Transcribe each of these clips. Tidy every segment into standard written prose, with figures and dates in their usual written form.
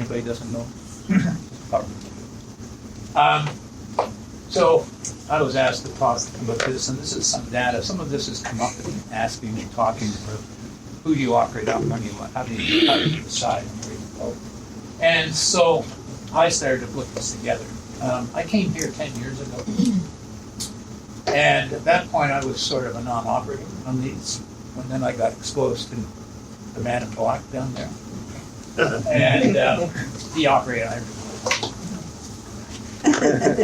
anybody doesn't know. So I was asked to talk about this, and this is some data. Some of this has come up in asking and talking about who do you operate on, how do you decide where you go. And so I started to put this together. I came here 10 years ago, and at that point I was sort of a non-operator on these, and then I got exposed to the man in black down there, and he operated on everything.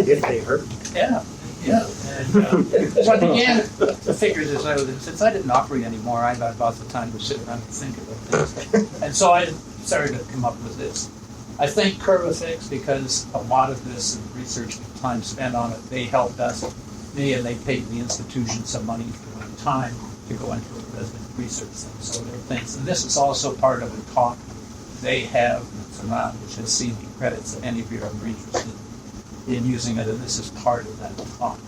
If they hurt. Yeah. And, so I began to figure this out, and since I didn't operate anymore, I got about the time to sit around and think about things. And so I started to come up with this. I think CurvaFix, because a lot of this research and time spent on it, they helped me, and they paid the institution some money for my time to go into a resident research thing. So there are things, and this is also part of a talk they have that's around, which has seen the credits of any of you are interested in using it, and this is part of that talk.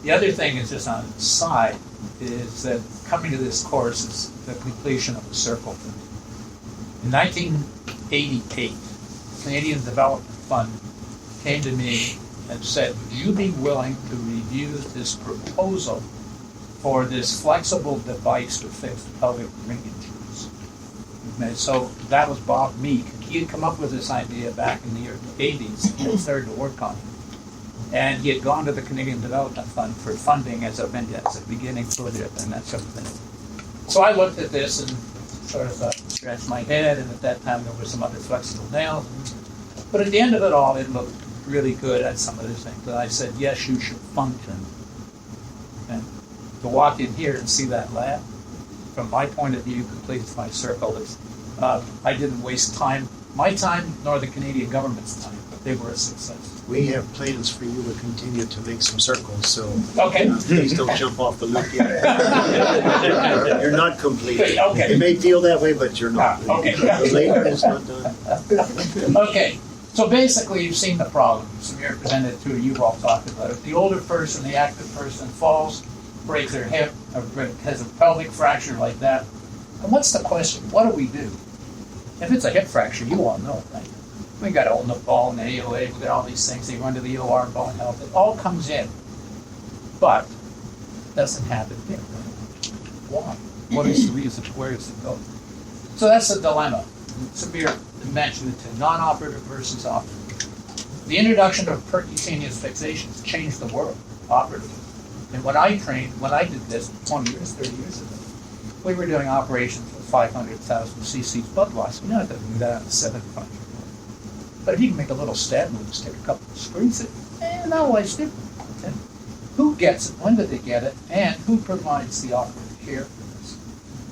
The other thing is just on the side is that coming to this course is the completion of the circle. In 1988, the Canadian Development Fund came to me and said, would you be willing to review this proposal for this flexible device to fix pelvic ring injuries? And so that was Bob Meek. He had come up with this idea back in the early 80s and started to work on it. And he had gone to the Canadian Development Fund for funding as a beginning project and that sort of thing. So I looked at this and sort of scratched my head, and at that time there were some other flexible nails. But at the end of it all, it looked really good at some of these things. And I said, yes, you should function. And to walk in here and see that lab, from my point of view, completes my circle. I didn't waste time, my time, nor the Canadian government's time, but they were a success. We have plans for you to continue to make some circles, so okay. Please don't jump off the loop yet. You're not complete. Okay. You may feel that way, but you're not. Okay. The labor is not done. Okay. So basically, you've seen the problem. Samir presented to you, all talked about it. The older person, the active person, falls, breaks their hip, or has a pelvic fracture like that. And what's the question? What do we do? If it's a hip fracture, you all know, right? We got to open the ball in the AOA, we got all these things, they run to the OR, bone health, it all comes in. But it doesn't happen here. Why? What is the reason? Where does it go? So that's the dilemma. Samir mentioned it to non-operative versus operative. The introduction of percutaneous fixations changed the world, operative. And when I trained, when I did this 20 years, 30 years ago, we were doing operations with 500,000 cc's blood loss. We're not going to do that on 700. But if you can make a little stab move, stick a couple of screws in, and now life's different. And who gets it? When did they get it? And who provides the operative care for this?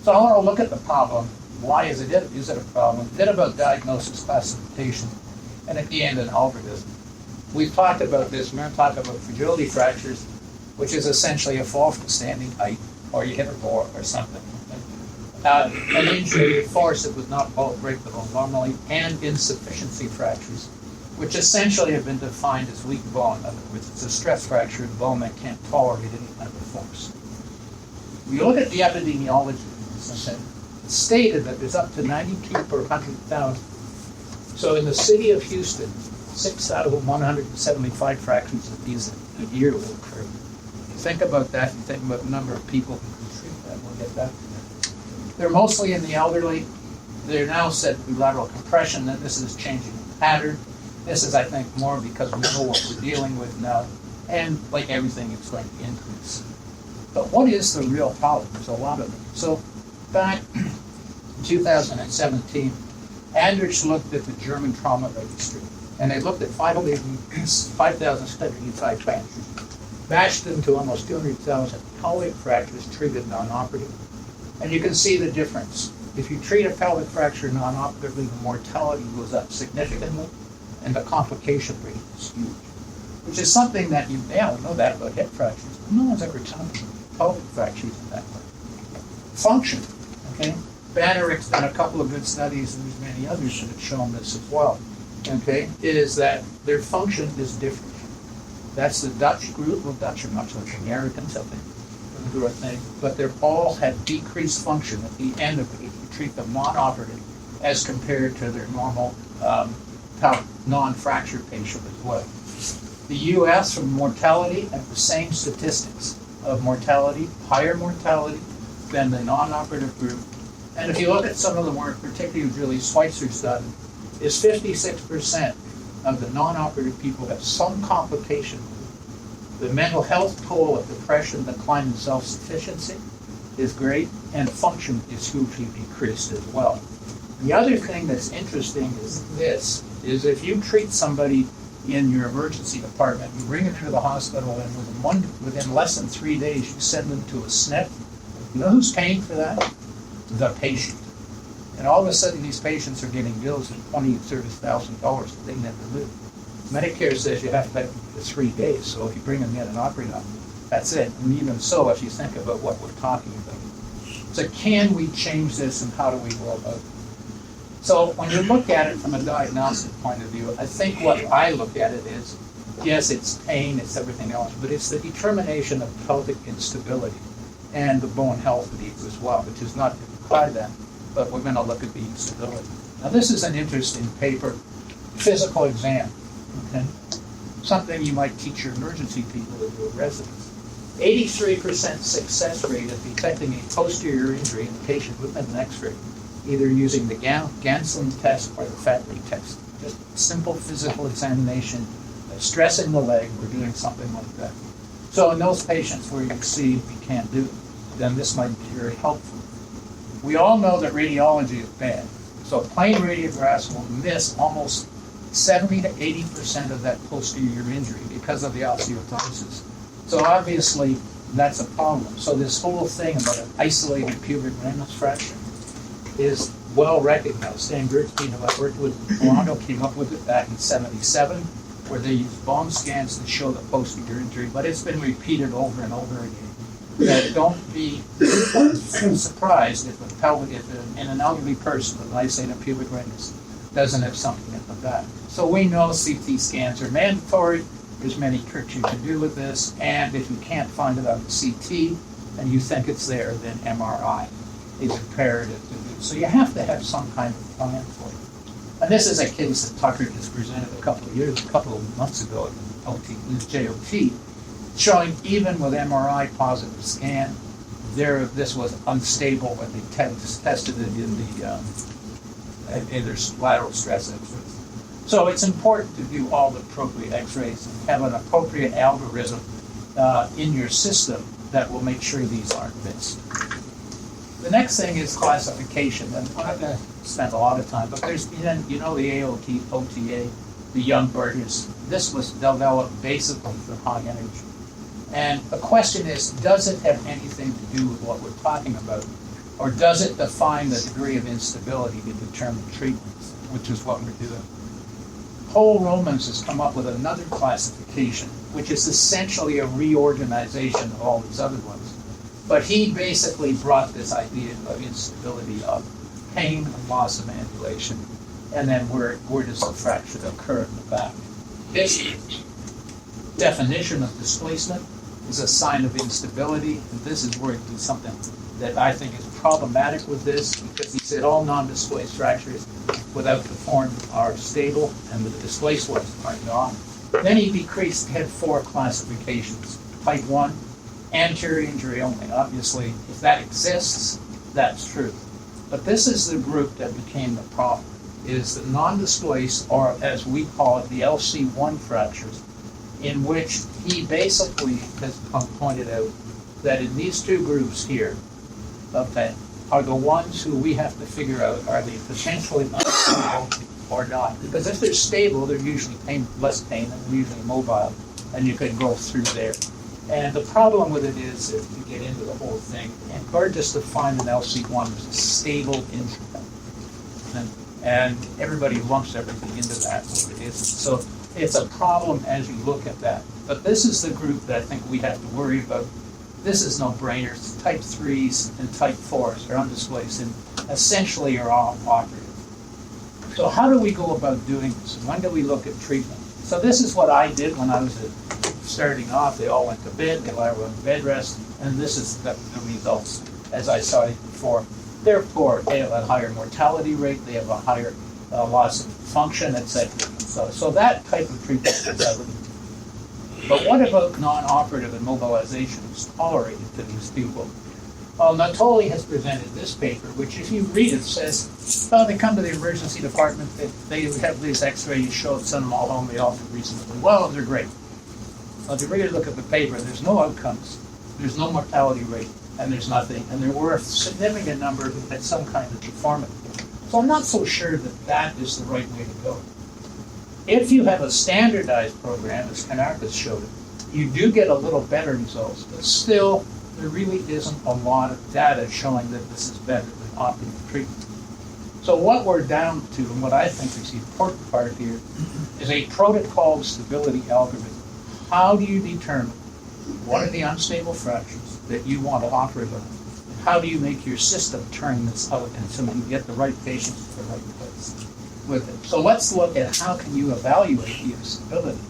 So I want to look at the problem. Why is it? Is it a problem? Then about diagnosis, classification, and at the end, an algorithm. We've talked about this. We're going to talk about fragility fractures, which is essentially a fall from standing height, or you hit a board or something. An injury, force that would not break the bone normally, and insufficiency fractures, which essentially have been defined as weak bone. In other words, it's a stress fracture in bone that can't tolerate any kind of force. We look at the epidemiology, it's stated that there's up to 92 per 100,000. So in the city of Houston, 6,175 fractures of these a year will occur. Think about that and think about the number of people who can treat that. We'll get back to that. They're mostly in the elderly. They're now said to be lateral compression, and this is changing the pattern. This is, I think, more because we know what we're dealing with now, and like everything, it's going to increase. But what is the real problem? There's a lot of them. So back in 2017, Andrich looked at the German trauma registry, and they looked at 5,685 fractures, matched them to almost 200,000 pelvic fractures treated non-operative. And you can see the difference. If you treat a pelvic fracture non-operatively, the mortality goes up significantly, and the complication rate is huge. Which is something that you know that about hip fractures, but no one's ever done pelvic fractures in that way. Function, okay? Banneric's done a couple of good studies, and there's many others that have shown this as well, okay? Is that their function is different. That's the Dutch group. Well, Dutch are much like Americans, I think. But they all have decreased function at the end of it if you treat them non-operative as compared to their normal non-fracture patient as well. The U.S. from mortality have the same statistics of mortality, higher mortality than the non-operative group. And if you look at some of the work, particularly Julie Schweitzer's done, is 56% of the non-operative people have some complication. The mental health toll of depression, decline in self-sufficiency is great, and function is hugely decreased as well. The other thing that's interesting is this, is if you treat somebody in your emergency department, you bring them to the hospital, and within less than 3 days, you send them to a SNF. You know who's paying for that? The patient. And all of a sudden, these patients are getting bills of $20,000 to $30,000 that they never knew. Medicare says you have to pay for 3 days, so if you bring them in and operate on them, that's it. And even so, if you think about what we're talking about. So can we change this, and how do we go about it? So when you look at it from a diagnostic point of view, I think what I look at it is, yes, it's pain, it's everything else, but it's the determination of pelvic instability and the bone health needs as well, which is not by them, but we're going to look at the instability. Now this is an interesting paper, physical exam, okay? Something you might teach your emergency people to do at residence. 83% success rate of detecting a posterior injury in a patient with an x-ray, either using the Ganslin test or the Fatley test. Just simple physical examination, stressing the leg, we're doing something like that. So in those patients where you see we can't do it, then this might be very helpful. We all know that radiology is bad. So plain radiographs will miss almost 70 to 80% of that posterior injury because of the osteoporosis. So obviously that's a problem. So this whole thing about an isolated pubic ramus fracture is well recognized. Dan Gertzbein, who I worked with in Toronto, came up with it back in '77, where they used bone scans to show the posterior injury, but it's been repeated over and over again. That don't be surprised if a pelvic, in an elderly person with an isolated pubic ramus doesn't have something at the back. So we know CT scans are mandatory. There's many tricks you can do with this, and if you can't find it on the CT and you think it's there, then MRI is imperative to do. So you have to have some kind of plan for it. And this is a case that Tucker just presented a couple of months ago at JOT, showing even with MRI positive scan, this was unstable when they tested it in their lateral stress x-rays. So it's important to do all the appropriate x-rays and have an appropriate algorithm in your system that will make sure these aren't missed. The next thing is classification, and I'm not going to spend a lot of time, but there's, you know, the AOT, OTA, the young burgers. This was developed basically for high energy. And the question is, does it have anything to do with what we're talking about? Or does it define the degree of instability to determine treatments, which is what we're doing? Paul Romans has come up with another classification, which is essentially a reorganization of all these other ones. But he basically brought this idea of instability of pain and loss of ambulation, and then where does the fracture occur in the back? His definition of displacement is a sign of instability, and this is where he did something that I think is problematic with this, because he said all non-displaced fractures without the form are stable, and the displaced ones are not. Then he had 4 classifications. Type 1, anterior injury only. Obviously, if that exists, that's true. But this is the group that became the problem, is the non-displaced, or as we call it, the LC1 fractures, in which he basically has pointed out that in these 2 groups here, okay, are the ones who we have to figure out, are they potentially unstable or not? Because if they're stable, they're usually less pain, and they're usually mobile, and you can go through there. And the problem with it is, if you get into the whole thing, and Burgess defined an LC1 as a stable injury. And everybody lumps everything into that, what it is. So it's a problem as you look at that. But this is the group that I think we have to worry about. This is no-brainers. Type 3s and type 4s are undisplaced and essentially are all operative. So how do we go about doing this? And when do we look at treatment? So this is what I did when I was starting off. They all went to bed, they were on bed rest, and this is the results as I saw it before. They're poor. They have a higher mortality rate, they have a higher loss of function, etc. So that type of treatment is evident. But what about non-operative immobilizations tolerated to these people? Well, Natoli has presented this paper, which if you read it says, well, they come to the emergency department, they have these x-rays, send them all home, they all do reasonably well, and they're great. Well, if you really look at the paper, there's no outcomes, there's no mortality rate, and there's nothing, and there were a significant number who had some kind of deformity. So I'm not so sure that that is the right way to go. If you have a standardized program, as Kanarkas showed it, you do get a little better results, but still, there really isn't a lot of data showing that this is better than optimal treatment. So what we're down to, and what I think is the important part here, is a protocol stability algorithm. How do you determine what are the unstable fractures that you want to operate on? How do you make your system turn this out until you get the right patients to the right place with it? So let's look at how can you evaluate the stability.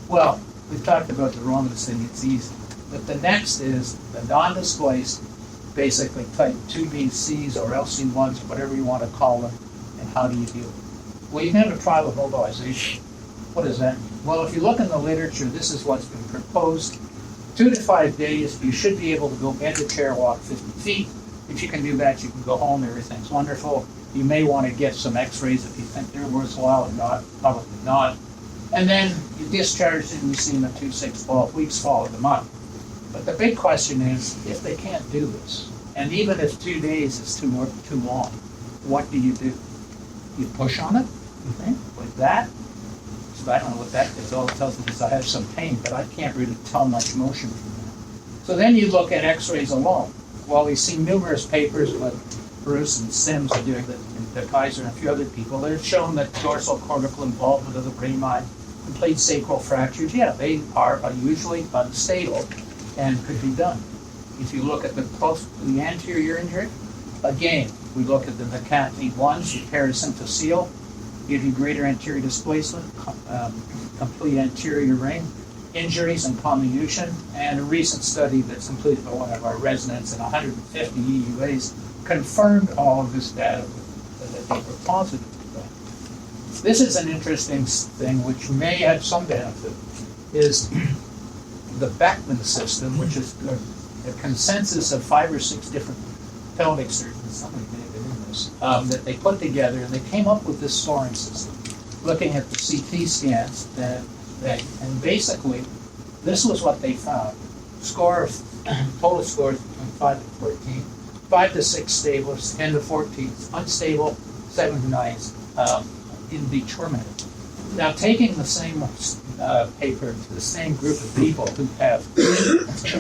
Well, we've talked about the Romans thing, it's easy. But the next is the non-displaced, basically type 2BCs or LC1s, or whatever you want to call them, and how do you deal with it? Well, you can have a trial of mobilization. What does that mean? Well, if you look in the literature, this is what's been proposed. 2 to 5 days, you should be able to go bend a chair, walk 50 feet. If you can do that, you can go home, everything's wonderful. You may want to get some x-rays if you think they're worthwhile or not, probably not. And then you discharge it and you see them at 2, 6, 12 weeks, follow them up. But the big question is, if they can't do this, and even if 2 days is too long, what do? You push on it, you think, like that? So I don't know what that is. All it tells me is I have some pain, but I can't really tell much motion from that. So then you look at x-rays alone. Well, we've seen numerous papers with Bruce and Sims are doing that, and Kaiser and a few other people that have shown that dorsal cortical involvement of the brain mine, complete sacral fractures, yeah, they are usually unstable and could be done. If you look at the anterior injury, again, we look at the McCartney ones, the parasymphyseal, give you greater anterior displacement, complete anterior ring, injuries and comminution, and a recent study that's completed by one of our residents in 150 EUAs confirmed all of this data that they were positive to that. This is an interesting thing which may have some benefit, is the Beckman system, which is a consensus of 5 or 6 different pelvic surgeons, somebody may have been in this, that they put together, and they came up with this scoring system, looking at the CT scans, and basically, this was what they found. Total scores between 5 and 14, 5 to 6 stable, 10 to 14 unstable, 7 to 9 indeterminate. Now, taking the same paper to the same group of people who have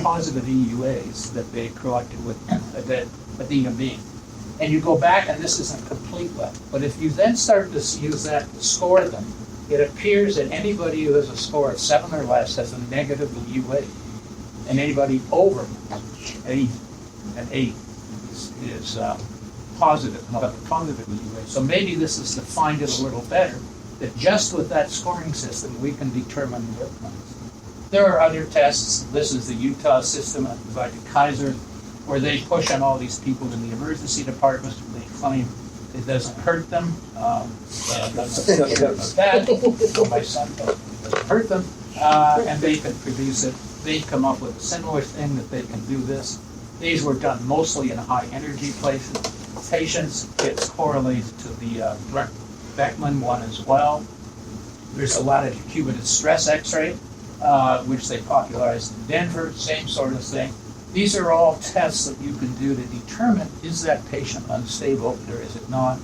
positive EUAs that they collected with Adina Bean, and you go back, and this isn't complete left, but if you then start to use that to score them, it appears that anybody who has a score of 7 or less has a negative EUA, and anybody over an 8 is positive, not a positive EUA. So maybe this is to find it a little better, that just with that scoring system, we can determine the outcomes. There are other tests. This is the Utah system by Kaiser, where they push on all these people in the emergency department. They claim it doesn't hurt them. That. So my son thought it doesn't hurt them, and they can produce it. They've come up with a similar thing that they can do this. These were done mostly in high energy places. Patients, it's correlated to the Beckman one as well. There's a lot of decubitus stress x-ray, which they popularized in Denver, same sort of thing. These are all tests that you can do to determine, is that patient unstable or is it not?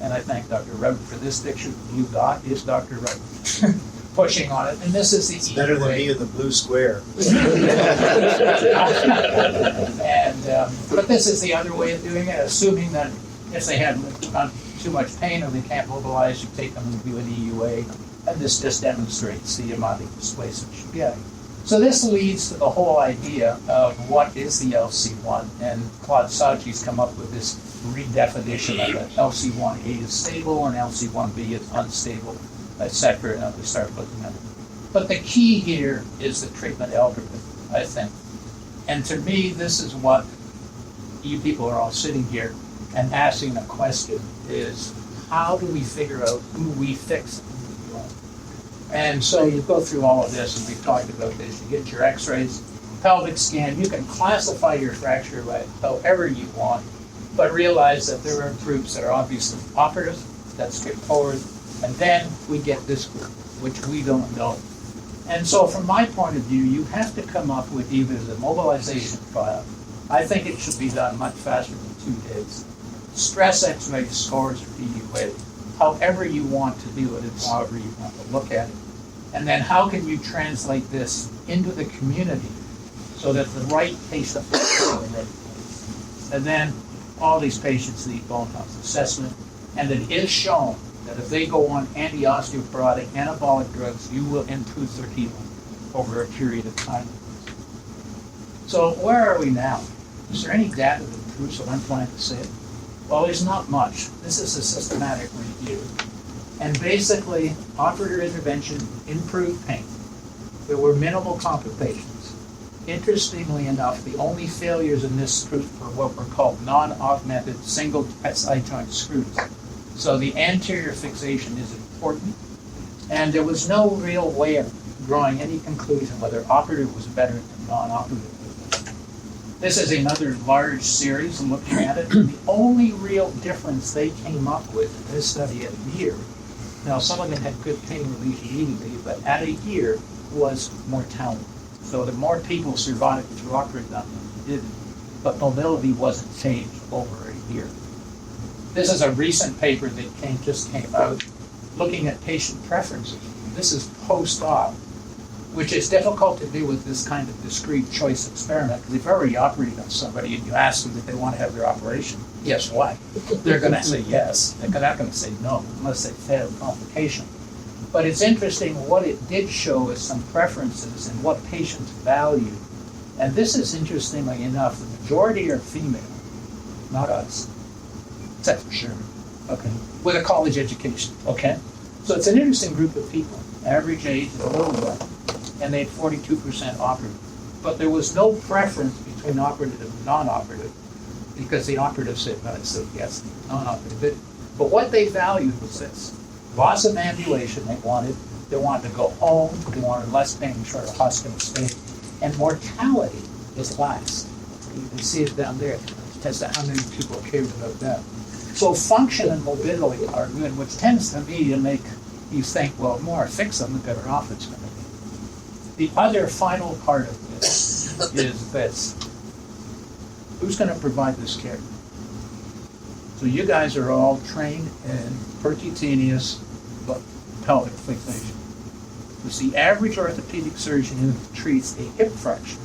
And I thank Dr. Rudd for this picture. You got is Dr. Rudd pushing on it. And this is the It's better than me in the blue square. But this is the other way of doing it, assuming that if they have too much pain or they can't mobilize, you take them and do an EUA, and this just demonstrates the amount of displacement you're getting. So this leads to the whole idea of what is the LC1, and Claude Sachi's come up with this redefinition of it. LC1A is stable and LC1B is unstable, etc., and we start looking at it. But the key here is the treatment algorithm, I think. And to me, this is what you people are all sitting here and asking a question is, how do we figure out who we fix? And so you go through all of this, and we've talked about this. You get your x-rays, pelvic scan. You can classify your fracture by however you want, but realize that there are groups that are obviously operative, that skip forward, and then we get this group, which we don't know. And so from my point of view, you have to come up with either the mobilization trial. I think it should be done much faster than 2 days. Stress x-ray scores for EUA, however you want to do it, and however you want to look at it. And then how can you translate this into the community so that the right patient is in the right place? And then all these patients need bone health assessment, and it is shown that if they go on anti-osteoporotic anabolic drugs, you will improve their healing over a period of time. So where are we now? Is there any data that proves what I'm trying to say? Well, there's not much. This is a systematic review. And basically, operator intervention improved pain. There were minimal complications. Interestingly enough, the only failures in this group were what were called non-augmented single SI joint screws. So the anterior fixation is important. And there was no real way of drawing any conclusion whether operative was better than non-operative. This is another large series, and looking at it, the only real difference they came up with in this study at a year, now some of them had good pain relief immediately, but at a year was mortality. So the more people survived through operative than did, but mobility wasn't changed over a year. This is a recent paper that just came out looking at patient preferences. This is post-op, which is difficult to do with this kind of discrete choice experiment. They've already operated on somebody, and you ask them if they want to have their operation. Yes, why? They're going to say yes. They're not going to say no unless they fail complication. But it's interesting what it did show is some preferences and what patients value. And this is, interestingly enough, the majority are female, not us. Except for sure. Okay. With a college education. Okay. So it's an interesting group of people. Average age is a little bit. And they had 42% operative. But there was no preference between operative and non-operative because the operative said yes, non-operative. But what they valued was this. Loss of ambulation they wanted to go home, they wanted less pain, shorter hospital stay, and mortality was last. You can see it down there. Test how many people cared about that. So function and mobility are good, which tends to me to make you think, well, the more I fix them, the better off it's going to be. The other final part of this is this. Who's going to provide this care? So you guys are all trained in percutaneous pelvic fixation. It's the average orthopedic surgeon who treats a hip fracture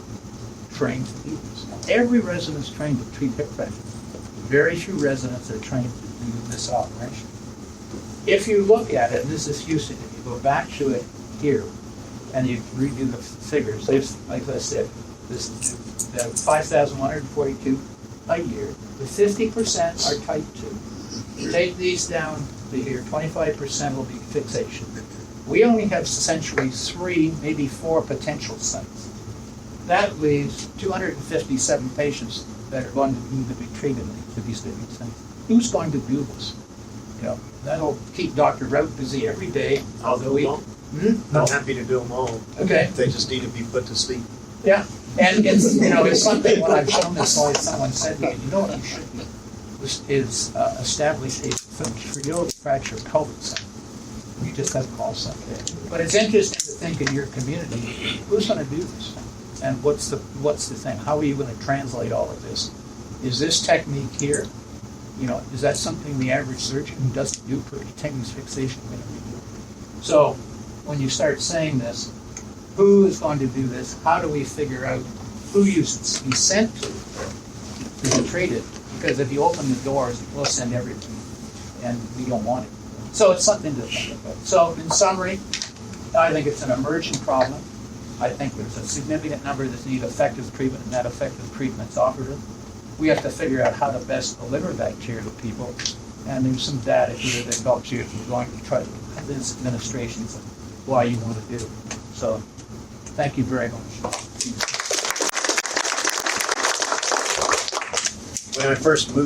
trained to do this. Every resident is trained to treat hip fractures. Very few residents are trained to do this operation. If you look at it, and this is Houston, if you go back to it here, and you redo the figures, there's, like I said, this is 5,142 a year. The 50% are type 2. Take these down to here, 25% will be fixation. We only have essentially 3, maybe 4 potential sites. That leaves 257 patients that are going to need to be treated for these different things. Who's going to do this? You know, that'll keep Dr. Rout busy every day. I'll do them all. I'm happy to do them all. Okay. They just need to be put to sleep. Yeah, and it's, you know, it's something when I've shown this slide, someone said to me, you know what you should do is establish a fragility fracture pelvic center. You just have to call something. But it's interesting to think in your community, who's going to do this? And what's the thing? How are you going to translate all of this? Is this technique here? You know, is that something the average surgeon who doesn't do percutaneous fixation going to do? So when you start saying this, who is going to do this? How do we figure out who you should be sent to be treated? Because if you open the doors, we'll send everything, and we don't want it. So it's something to think about. So in summary, I think it's an emerging problem. I think there's a significant number that need effective treatment, and that effective treatment's operative. We have to figure out how to best deliver that care to people, and there's some data here that helps you if you're going to try to convince administrations of why you want to do it. So thank you very much. When I first moved